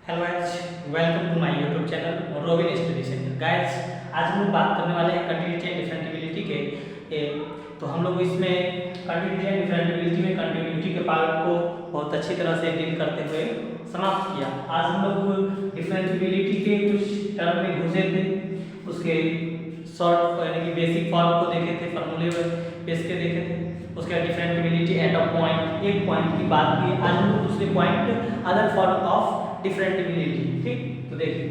Hello guys, welcome to my YouTube channel Robin study centre. Guys, आज हम लोग बात करने वाले हैं कंटिन्यूटी एंड डिफरेंटिबिलिटी के। तो हम लोग इसमें कंटिन्यूटी एंड डिफरेंटिबिलिटी में कंटिन्यूटी के पार्ट को बहुत अच्छी तरह से डील करते हुए समाप्त किया। आज हम लोग डिफरेंटिबिलिटी के कुछ टर्म में घुसे थे, उसके शॉर्ट यानी कि बेसिक फॉर्म को देखे थे, फार्मूले बेस के देखे थे। उसके बाद डिफरेंटिबिलिटी एट अ पॉइंट, एक पॉइंट की बात की। आज हम लोग दूसरे पॉइंट अदर फॉर्म ऑफ डिफरेंटिबिलिटी, ठीक। तो देखिए,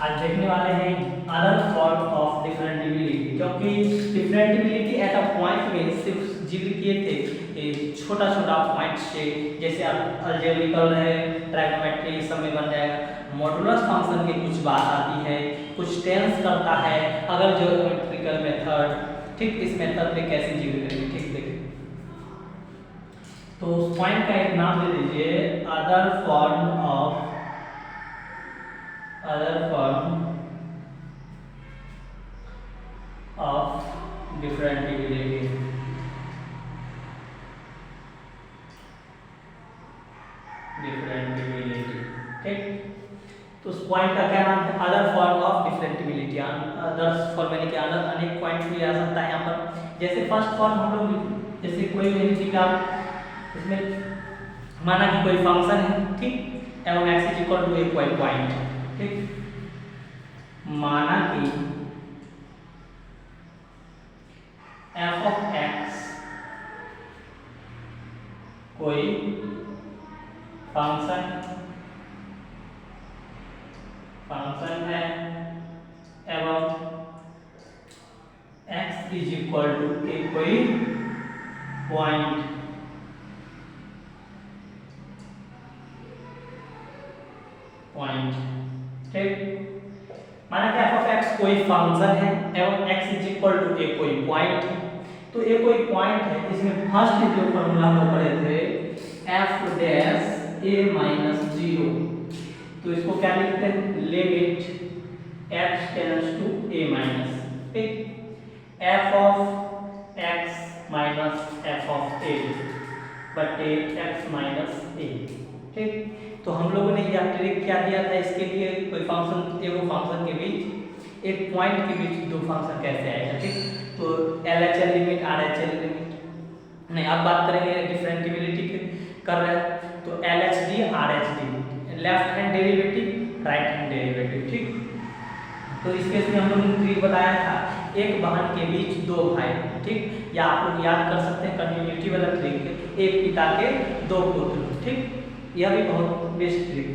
आज देखने वाले हैं अदर फॉर्म ऑफ डिफरेंटिबिलिटी, क्योंकि डिफरेंटिबिलिटी एट अ पॉइंट में सिर्फ जिक्र किए थे छोटा छोटा पॉइंट से, जैसे आप अलजेब्रिकल है, ट्राइगोनोमेट्री, सब में बन जाएगा। मॉडुलस फंक्शन की कुछ बात आती है, कुछ टेंस करता है, अगर ज्योमेट्रिकल मेथड, ठीक। इस मेथड पे कैसे जिक्र करेंगे, ठीक। देखिए, तो उस पॉइंट का एक नाम दे दीजिए अदर फॉर्म ऑफ डिफरेंटिबिलिटी। ठीक। तो उस पॉइंट का क्या नाम है? Other form of differentiability. Other form यानी कि अनेक पॉइंट भी आ सकता है यहाँ पर। जैसे फर्स्ट फॉर्म हम लोग, जैसे कोई भी चीज आप इसमें माना कि कोई फंक्शन है, ठीक, एवं x इज इक्वल टू ए कोई पॉइंट, ठीक। माना कि f ऑफ x कोई फंक्शन है एवं x इज इक्वल टू ए कोई पॉइंट, ठीक। माना कि f ऑफ x कोई फंक्शन है एवं x इज इक्वल टू ए कोई पॉइंट है। तो ए कोई पॉइंट है, इसमें फर्स्ट जो फॉर्मूला हम पढ़े थे f डैश a माइनस 0, तो इसको क्या लिखते हैं? Limit x tends to a minus, ठीक। f of x minus f of a बटे x माइनस a, ठीक। तो हम लोगों ने यह ट्रिक क्या दिया था इसके लिए? कोई फंक्शन, एगो फंक्शन के बीच, एक पॉइंट के बीच दो फंक्शन कैसे आएगा, ठीक। तो LHL लिमिट, RHL लिमिट नहीं, अब बात करेंगे डिफरेंटिबिलिटी कर रहे हैं तो LHD RHD, left hand derivative, right hand derivative, ठीक। तो इस केस में हम लोगों ने ट्रिक बताया था, एक बहन के बीच दो भाई, ठीक। या आप लोग याद कर सकते हैं कंटिन्यूटी वाला ट्रिक, एक पिता के दो पुत्र, ठीक। यह भी बहुत बेस्ट ट्रिक।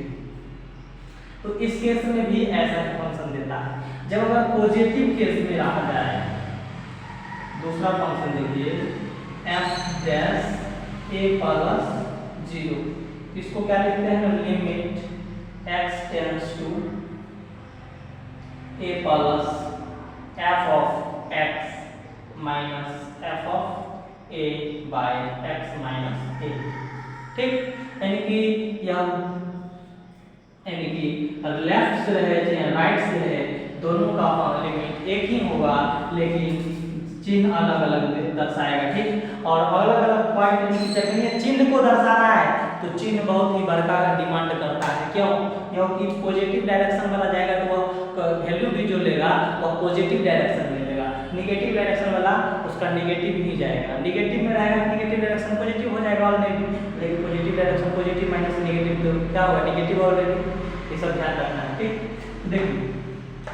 तो इस केस में भी ऐसा फंक्शन देता है। जब अगर पॉजिटिव केस में रहा जाए, दूसरा फंक्शन देखिए f डैश a प्लस 0, इसको क्या लिखते हैं? Limit x tends to a plus f of x minus f of a by x minus a, ठीक। यानी कि लेफ्ट से रहे चाहे राइट से रहे, दोनों का लिमिट एक ही होगा, लेकिन चिन्ह अलग अलग दर्शाएगा, ठीक। और अलग अलग पॉइंट चिन्ह को दर्शा रहा है तो चिन्ह बहुत ही बड़का डिमांड करता है। क्यों? क्योंकि पॉजिटिव डायरेक्शन वाला जाएगा तो वह वैल्यू भी जो लेगा वह पॉजिटिव डायरेक्शन में लेगा, निगेटिव डायरेक्शन वाला उसका निगेटिव ही जाएगा। निगेटिव में रहेगा निगेटिव डायरेक्शन पॉजिटिव हो जाएगा ऑलरेडी, लेकिन positive direction positive minus negative तो क्या होगा? Negative already. ये सब ध्यान रखना है, ठीक। देखिए,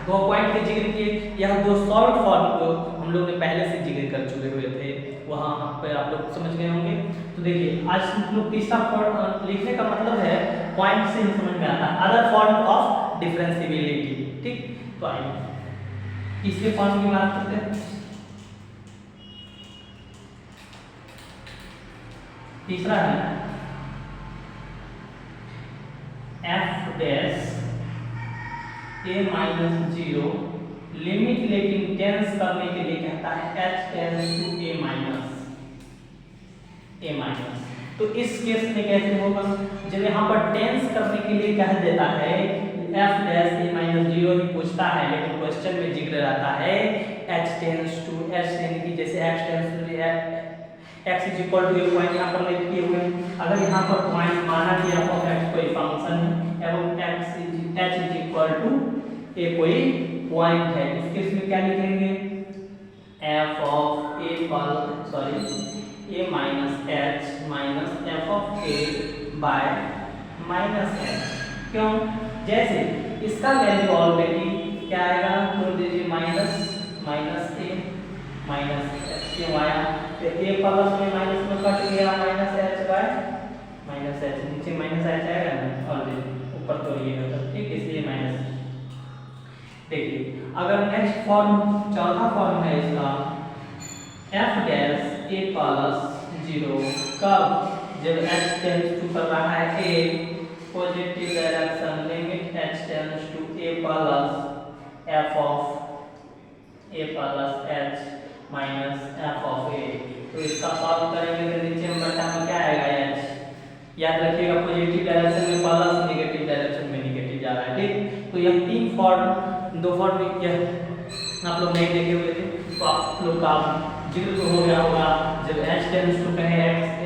दो पॉइंट के जिक्र किए, यह दो सॉल्व फॉर्म को हम लोग ने पहले से जिक्र कर चुके हुए थे, वहाँ पर आप लोग समझ गए होंगे। तो देखिए, आज हम लोग तीसरा फॉर्म लिखने का मतलब है पॉइंट से ही समझ में आता है, अदर फॉर्म ऑफ डिफरेंशियबिलिटी, ठीक। तो आइए तीसरे फॉर्म की बात करते हैं। तीसरा है f dash a minus 0, limit लेकिन टेंस करने के लिए कहता है h tends to a minus. तो इस केस में कैसे होगा? जब यहाँ पर टेंस करने के लिए कह देता है f डैश a माइनस 0 ही पूछता है, लेकिन क्वेश्चन में जिक्र रहता है h टेंस टू h यानी कि जैसे x tends to x is equal to a point यहाँ पर लिख किए हुए हैं। अगर यहाँ पर पॉइंट माना कि f ऑफ x कोई फंक्शन है एवं h इज इक्वल टू ए कोई पॉइंट है, इस केस में क्या लिखेंगे f of a a minus h minus f of a bye minus h। क्यों? जैसे इसका वैल्यू ऑलरेडी क्या आएगा, तो दीजिए माइनस ए माइनस h क्यों आया, तो a प्लस में माइनस में कट गया minus h bye minus h, नीचे माइनस h आएगा ना ऑलरेडी, ऊपर तो ये होगा ठीक, इसलिए माइनस। देखिए अगर नेक्स्ट फॉर्म चौथा फॉर्म है इसका f डैश a प्लस 0 कब, जब h टेंड्स टू कर रहा है a positive direction limit h tends to a plus f of a plus h minus f of a। तो इसका सॉल्व करेंगे तो नीचे बटा में क्या आएगा h, याद रखिएगा पॉजिटिव डायरेक्शन में प्लस, नेगेटिव डायरेक्शन में नेगेटिव जा रहा है ठीक। तो यह तीन फॉर्म दो फॉर्म यह आप लोग नहीं देखे हुए थे, तो आप लोग का जिक्र तो हो गया होगा जब h टेंड्स टू कहे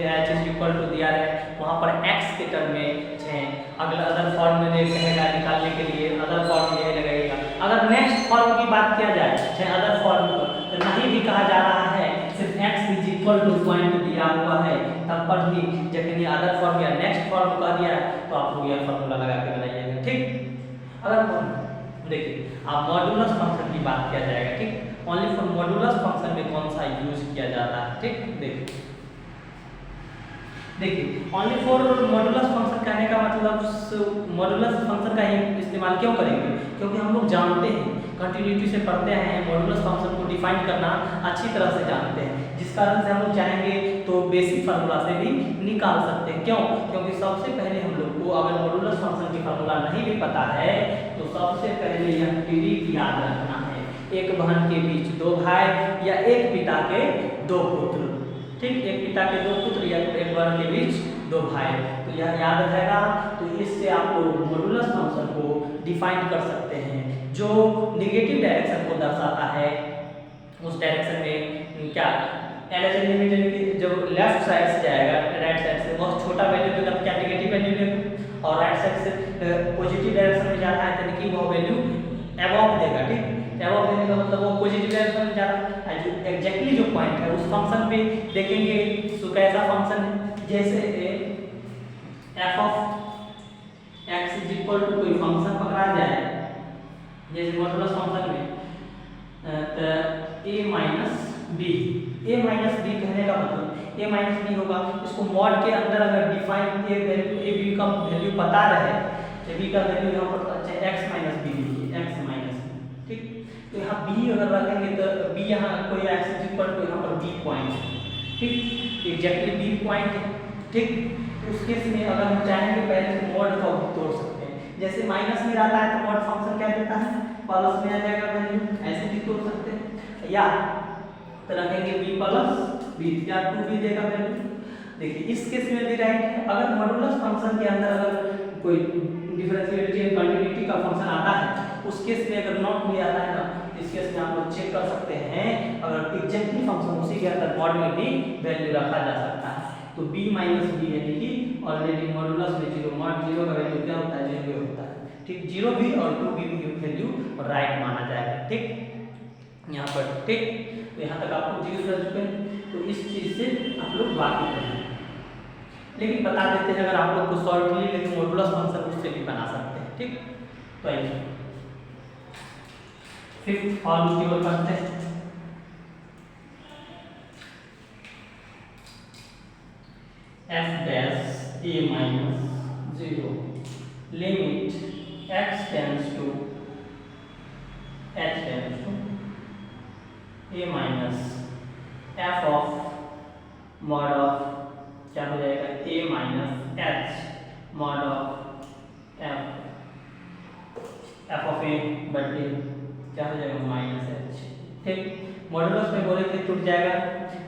h इज इक्वल टू दिया है वहाँ पर x के टर्म में है, अगला अदर फॉर्म में कहेगा निकालने के लिए अदर फॉर्म ये लगेगा। अगर नेक्स्ट फॉर्म की बात किया जाए चाहे अदर फॉर्म पर, तो नहीं भी कहा जा रहा है, सिर्फ x is equal two point दिया हुआ है तब पर भी जब ये अदर फॉर्म या नेक्स्ट फॉर्म कह दिया तो आप लोग यह फॉर्मूला लगा के बनाइएगा ठीक। अगर देखिए आप मॉड्यूलस फंक्शन की बात किया जाएगा ठीक, ओनली फॉर मॉड्यूलस फंक्शन में कौन सा यूज किया जाता है ठीक। देखिए ओनली फॉर मॉड्यूलस फंक्शन कहने का मतलब मॉड्यूलस फंक्शन का ही इस्तेमाल क्यों करेंगे, क्योंकि हम लोग जानते हैं कंटिन्यूटी से पढ़ते हैं, मॉड्यूलस फंक्शन को डिफाइन करना अच्छी तरह से जानते हैं, जिस कारण से हम लोग चाहेंगे तो बेसिक फार्मूला से भी निकाल सकते हैं। क्यों? क्योंकि सबसे पहले हम लोग को अगर मॉड्यूलस फंक्शन की फार्मूला नहीं भी पता है तो सबसे पहले यह ट्रिक याद रखना है, एक बहन के बीच दो भाई या एक पिता के दो पुत्र ठीक, एक पिता के दो पुत्र या एक बहन के बीच दो भाई, तो यह याद रहेगा। तो इससे आप लोग मॉड्यूलस फंक्शन को डिफाइन कर सकते हैं, जो नेगेटिव डायरेक्शन को दर्शाता है उस डायरेक्शन में क्या एलएचएन लिमिट जब लेफ्ट साइड से जाएगा राइट साइड से बहुत छोटा वैल्यू देगा तो क्या नेगेटिव वैल्यू देगा, और राइट साइड से पॉजिटिव डायरेक्शन में जाता है तो कि वो वैल्यू अबव देगा ठीक। अबव देने का मतलब वो पॉजिटिव डायरेक्शन में जा रहा है, जो एग्जैक्टली जो पॉइंट है उस फंक्शन पे देखेंगे तो कैसा फंक्शन है, जैसे f of x is equal to कोई फंक्शन पकड़ा जाए जैसे मॉड्यूलस फंक्शन में a माइनस b कहने का मतलब a माइनस b होगा, इसको मॉड के अंदर अगर define a value a b का वैल्यू पता रहे, a b का वैल्यू यहाँ पर अच्छा x माइनस b लिखिए x माइनस ठीक। तो यहाँ b अगर रखेंगे तो b यहाँ कोई x इज इक्वल टू यहाँ पर b पॉइंट ठीक, एग्जैक्टली b पॉइंट ठीक। तो उस केस में अगर हम चाहेंगे पहले तो मॉड का तोड़ सकते हैं, जैसे माइनस में रहता है तो मॉड फंक्शन क्या देता है प्लस में आ जाएगा वैल्यू, ऐसे भी तोड़ सकते हैं, या तो रखेंगे b प्लस b या 2b देगा वैल्यू। देखिए इस केस में भी राइट है, अगर मॉड्यूलस फंक्शन के अंदर अगर कोई डिफरेंशिएबिलिटी एंड कंटिन्यूटी का फंक्शन आता है उस केस में अगर नॉट भी आता है ना, इस केस में आप लोग चेक कर सकते हैं अगर एग्जैक्टली फंक्शन उसी के अंदर मॉड में भी वैल्यू रखा जा सकता है। तो b माइनस b यानी कि ऑलरेडी मॉड्यूलस में 0 मॉड 0 का वैल्यू क्या होता है 0 होता है ठीक, 0 भी और 2b भी वैल्यू राइट माना जाएगा ठीक यहाँ पर ठीक। तो यहाँ तक आपको चीज कर चुके हैं, तो इस चीज से आप लोग वाकिफ हैं, लेकिन बता देते हैं अगर आप लोग को शॉर्टली लेकिन मॉड्यूलस फंक्शन उससे भी बना सकते हैं ठीक। तो आइए फिफ्थ फॉर्म की ओर बढ़ते हैं। f dash a minus 0 limit x tends to h tends to a minus f of mod of क्या हो जाएगा a minus h mod of f of a बटे क्या हो जाएगा माइनस h ठीक। मॉड्यूलस में बोले थे टूट जाएगा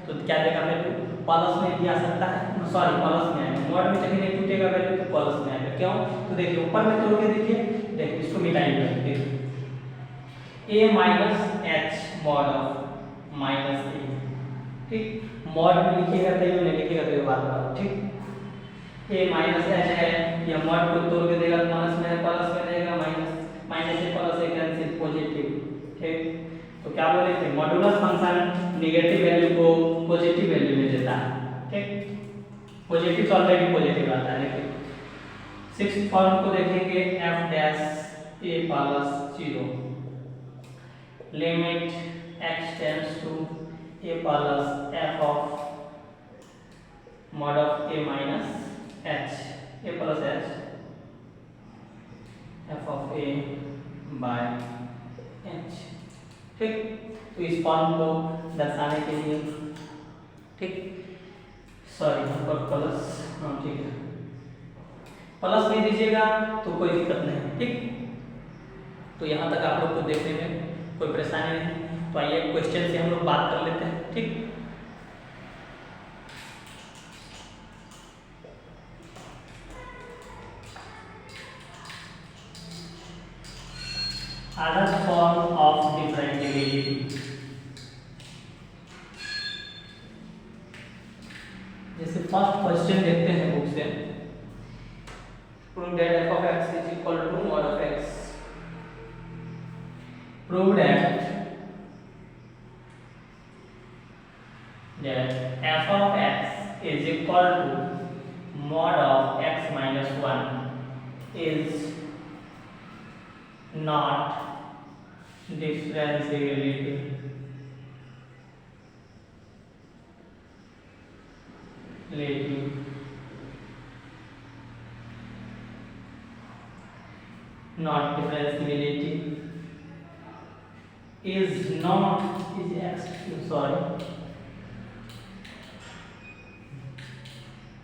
तो क्या देगा वैल्यू प्लस में भी आ सकता है, सॉरी प्लस में आएगा, मॉड में कहीं नहीं टूटेगा वैल्यू तो प्लस में आएगा। क्यों? तो देखिए ऊपर में तोड़ के देखिए, देखिए इसको मिटाइए देखिए a minus h mod of minus a, ठीक। मॉड में लिखिएगा तो नहीं लिखिएगा तो ये बात बात, ठीक। ए माइनस एच है, या मॉड को तोड़ के देगा तो माइनस में है, प्लस में देगा माइनस, माइनस ए प्लस ए कैंसिल, पॉजिटिव, ठीक। तो क्या बोले थे, मॉडुलस फंक्शन नेगेटिव वैल्यू को पॉजिटिव वैल्यू में देता है, ठीक। पॉजिटिव तो ऑलरेडी पॉजिटिव आता है, लेकिन सिक्स्थ फॉर्म को देखेंगे f dash a plus 0 limit x tends to a plus f of mod of a minus h, a plus h f of a by h, ठीक। तो इस फॉर्म को दर्शाने के लिए, ठीक, सॉरी प्लस, हाँ ठीक है, प्लस नहीं दीजिएगा तो कोई दिक्कत नहीं, ठीक। तो यहाँ तक आप लोग को देखने में कोई परेशानी नहीं। तो आइए क्वेश्चन से हम लोग बात कर लेते हैं, ठीक। अदर फॉर्म ऑफ डिफरेंशिएबिलिटी, जैसे फर्स्ट क्वेश्चन देखते हैं बुक से, prove that f of x is equal to mod of x, prove that f of x is equal to mod of x minus 1 is not differentiability, not differentiability is not is x, sorry,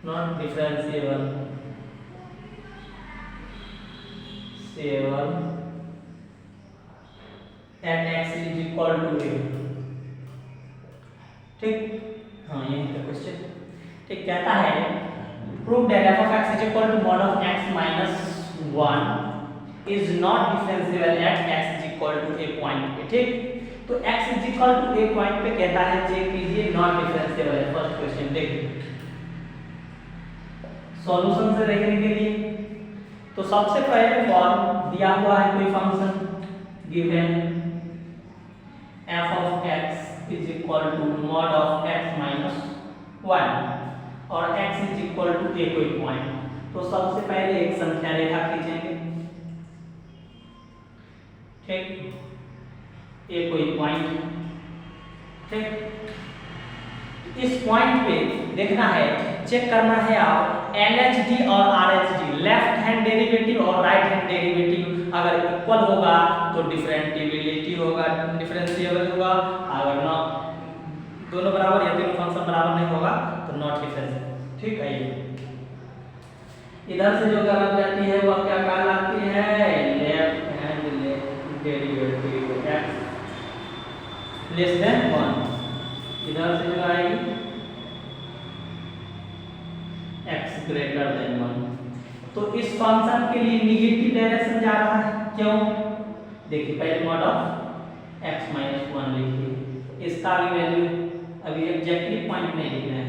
not differentiable at x is equal to a, ठीक। हाँ यही है question, ठीक। कहता है prove that f of x is equal to mod of x minus 1 is not differentiable at x is equal to a point पे, ठीक। तो x is equal to a point पे कहता है चेक कीजिए नॉट डिफरेंशिएबल है। First question देखिए, solution से देखने के लिए तो सबसे पहले फॉर्म दिया हुआ है कोई function given f of x is equal to mod of x minus 1 और x is equal to a कोई पॉइंट। तो सबसे पहले एक संख्या रेखा खींचेंगे, ठीक, ए कोई पॉइंट, ठीक। इस पॉइंट पे देखना है, चेक करना है आप LHD और RHD, लेफ्ट हैंड डेरिवेटिव और राइट हैंड डेरिवेटिव अगर इक्वल होगा तो डिफरेंशिएबिलिटी होगा, डिफरेंशिएबल होगा, अगर ना दोनों बराबर या तीनों फंक्शन बराबर नहीं होगा तो नॉट डिफरेंशिएबल, ठीक है। इधर से जो गलत जाती है वह क्या कहलाती है, left hand derivative x less than 1, इधर से जो आएगी x ग्रेटर देन 1। तो इस फंक्शन के लिए निगेटिव डायरेक्शन जा रहा है, क्यों, देखिए पहले मॉड ऑफ x माइनस 1 लिखिए, इसका भी वैल्यू अभी एग्जैक्टली पॉइंट नहीं लिखना है,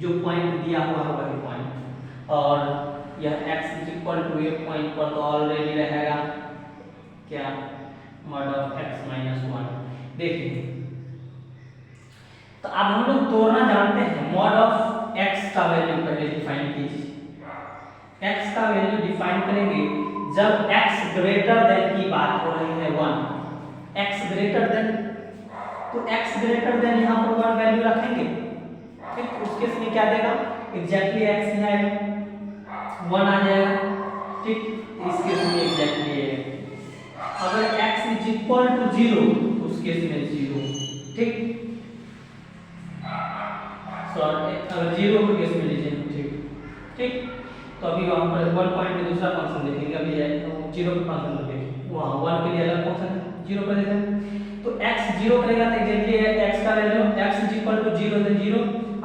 जो पॉइंट दिया हुआ है वही पॉइंट, और यह x is equal to a point पर तो ऑलरेडी रहेगा क्या, मॉड ऑफ x माइनस 1। देखिए तो अब हम लोग तोड़ना जानते हैं, मॉड ऑफ x का वैल्यू पहले डिफाइन कीजिए, x का वैल्यू डिफाइन करेंगे जब x ग्रेटर देन की बात हो रही है 1, x ग्रेटर देन, तो x ग्रेटर देन यहाँ पर 1 वैल्यू रखेंगे, ठीक। उस केस में क्या देगा, एग्जैक्टली x है 1 आ जाएगा, ठीक। इस केस में एग्जैक्टली है, अगर x इज इक्वल टू 0 तो उस केस में 0, ठीक। अगर 0 के केस में लीजिए, ठीक, ठीक। तो अभी वहाँ पर 1 पॉइंट में दूसरा फंक्शन देखेंगे, अभी 0 के फंक्शन को देखिए, वहाँ 1 के लिए अलग फंक्शन है, 0 पर देखें तो x 0 करेगा तो एग्जैक्टली x का value x is equal to 0 then 0,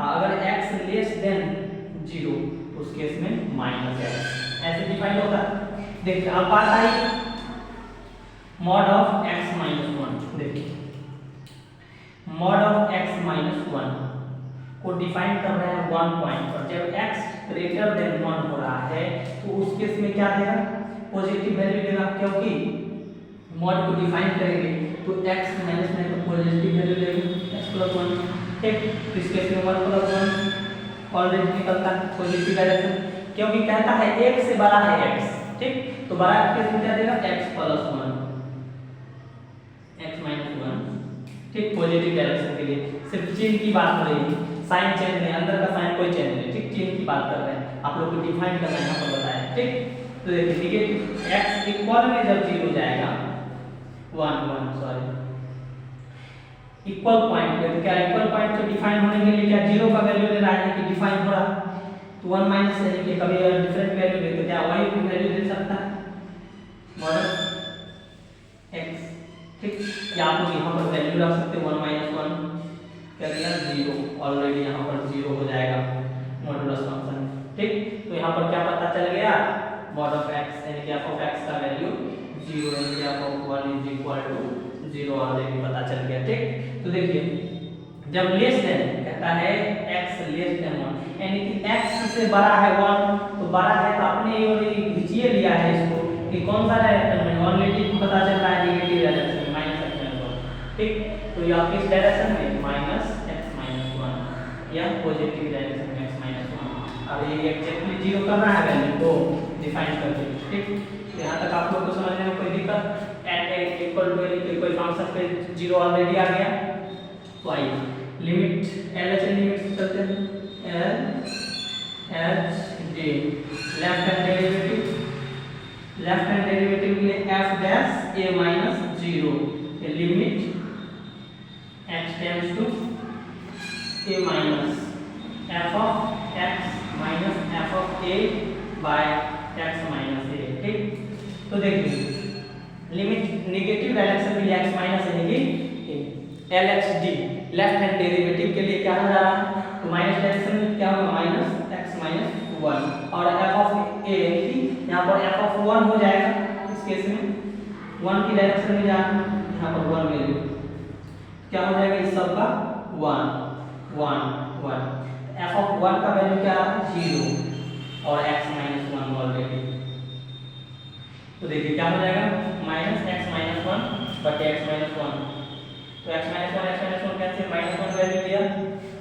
अगर x लेस देन 0 तो उस केस में माइनस x, ऐसे डिफाइन होता है। देखिए अब बात आई मॉड ऑफ x माइनस 1, देखिए मॉड ऑफ x माइनस 1 को डिफाइन कर रहे हैं 1 पॉइंट पर। जब x ग्रेटर देन 1 हो रहा है तो उस केस में क्या देगा, पॉजिटिव वैल्यू देगा, क्योंकि मॉड को डिफाइन करेंगे तो x माइनस में तो पॉजिटिव वैल्यू देगी x प्लस 1। ठीक, इस केस में 1 प्लस 1 ऑलरेडी निकलता है पॉजिटिव डायरेक्शन, क्योंकि कहता है 1 से बड़ा है x। ठीक, तो बड़ा केस में क्या देगा x प्लस 1 x माइनस 1। ठीक, पॉजिटिव डायरेक्शन के लिए सिर्फ चिन्ह की बात हो रही है, साइन चेंज नहीं, अंदर का साइन कोई चेंज नहीं। ठीक, चिन्ह की बात कर रहे हैं, आप लोग को डिफाइन करना है यहाँ पर बताया। ठीक, तो देखिए निगेटिव x इक्वल में जब 0 जाएगा 1 सॉरी इक्वल पॉइंट पे, तो क्या इक्वल पॉइंट तो डिफाइन होने के लिए क्या 0 का वैल्यू ले रहा है कि डिफाइन हो रहा, तो 1 माइनस है कि कभी डिफरेंट वैल्यू ले तो क्या y की वैल्यू दे सकता है मॉडल x। ठीक, या आप लोग यहाँ पर वैल्यू रख सकते हैं 1 माइनस 1 क्या दिया 0, ऑलरेडी यहाँ पर 0 हो जाएगा मॉडुलस फंक्शन। ठीक, तो यहाँ पर क्या पता चल गया, मॉड ऑफ x यानी कि f ऑफ x का वैल्यू 0 यानी कि f of 1 is equal to 0 already पता चल गया। ठीक, तो देखिए जब लेस देन कहता है x लेस देन 1 यानी कि x से बड़ा है 1, तो बड़ा है तो आपने ऑलरेडी खींचिए लिया है इसको कि कौन सा डायरेक्शन में, ऑलरेडी पता चल रहा है negative direction minus x minus 1। ठीक, तो यह किस डायरेक्शन में माइनस x माइनस 1 या पॉजिटिव डायरेक्शन में x माइनस 1। अब ये एग्जैक्टली 0 करना है वैल्यू को डिफाइन करके। ठीक, यहाँ तक आप लोग को समझने में कोई दिक्कत, एट इक्वल टू कोई फंक्शन पे 0 ऑलरेडी आ गया, तो आइए लिमिट LHS लिमिट चलते हैं LHD लेफ्ट हैंड डेरिवेटिव के लिए f dash a minus 0 limit x tends to a minus f of x minus f of a by x minus a। ठीक, तो देखिए लिमिट नेगेटिव डायरेक्शन के लिए x minus यानी कि LHD लेफ्ट हैंड डेरिवेटिव के लिए क्या हो जा रहा है, तो माइनस डायरेक्शन में क्या होगा माइनस x माइनस 1 और f ऑफ a यानी कि यहाँ पर f ऑफ 1 हो जाएगा, इस केस में 1 की डायरेक्शन में जाना, यहाँ पर 1 वैल्यू क्या हो जाएगा, इस सब का 1 f ऑफ 1 का वैल्यू क्या है 0 और x माइनस 1 ऑलरेडी, तो देखिए क्या हो जाएगा माइनस x माइनस 1 बटे x माइनस 1, तो x minus 1 cancel minus 1 value दिया,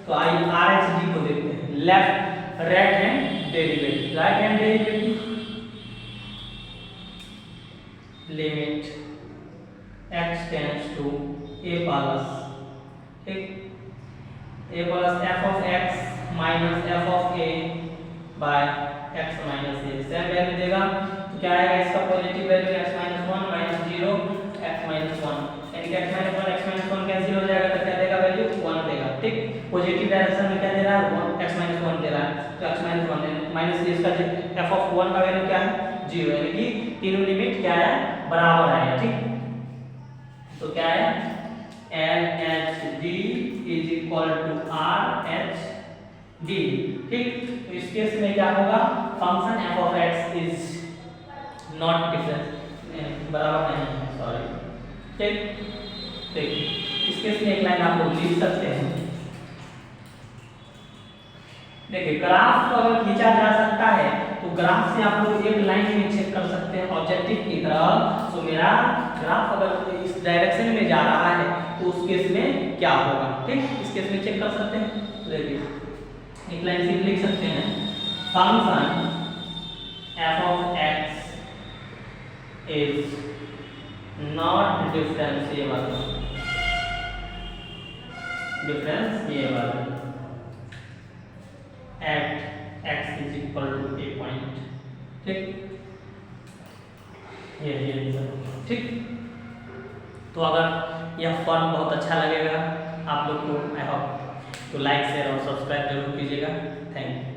तो आइए RHD को देखते हैं, left right hand derivative limit x tends to a plus, ठीक, a plus f of x minus f of a by x minus a, same value देगा तो क्या आएगा, इसका positive value x minus 1 minus 0 x minus 1 यानी कि x minus 1 cancel हो जाएगा तो क्या देगा वैल्यू 1 देगा। ठीक, पॉजिटिव डायरेक्शन में क्या दे रहा है x माइनस 1 दे रहा है, तो x माइनस 1 माइनस इसका f ऑफ 1 का वैल्यू क्या है 0 यानी कि तीनों लिमिट क्या है बराबर आएगा। ठीक, तो क्या है LHD is equal to RHD। ठीक, तो इस केस में क्या होगा, function f of x is not difference बराबर नहीं है, सॉरी। ठीक, इस केस में एक लाइन आप लोग लिख सकते हैं, देखिए ग्राफ अगर खींचा जा सकता है तो ग्राफ से आप लोग एक लाइन में चेक कर सकते हैं ऑब्जेक्टिव की तरफ, तो मेरा ग्राफ अगर इस डायरेक्शन में जा रहा है तो उस केस में क्या होगा। ठीक, इस केस में चेक कर सकते हैं, तो देखिए एक लाइन से लिख सकते हैं function f of x is not differentiable at x is equal to a point। ठीक, ये सब ठीक। तो अगर यह फॉर्म बहुत अच्छा लगेगा आप लोग को, आई होप, तो लाइक शेयर और सब्सक्राइब जरूर कीजिएगा। Thank you.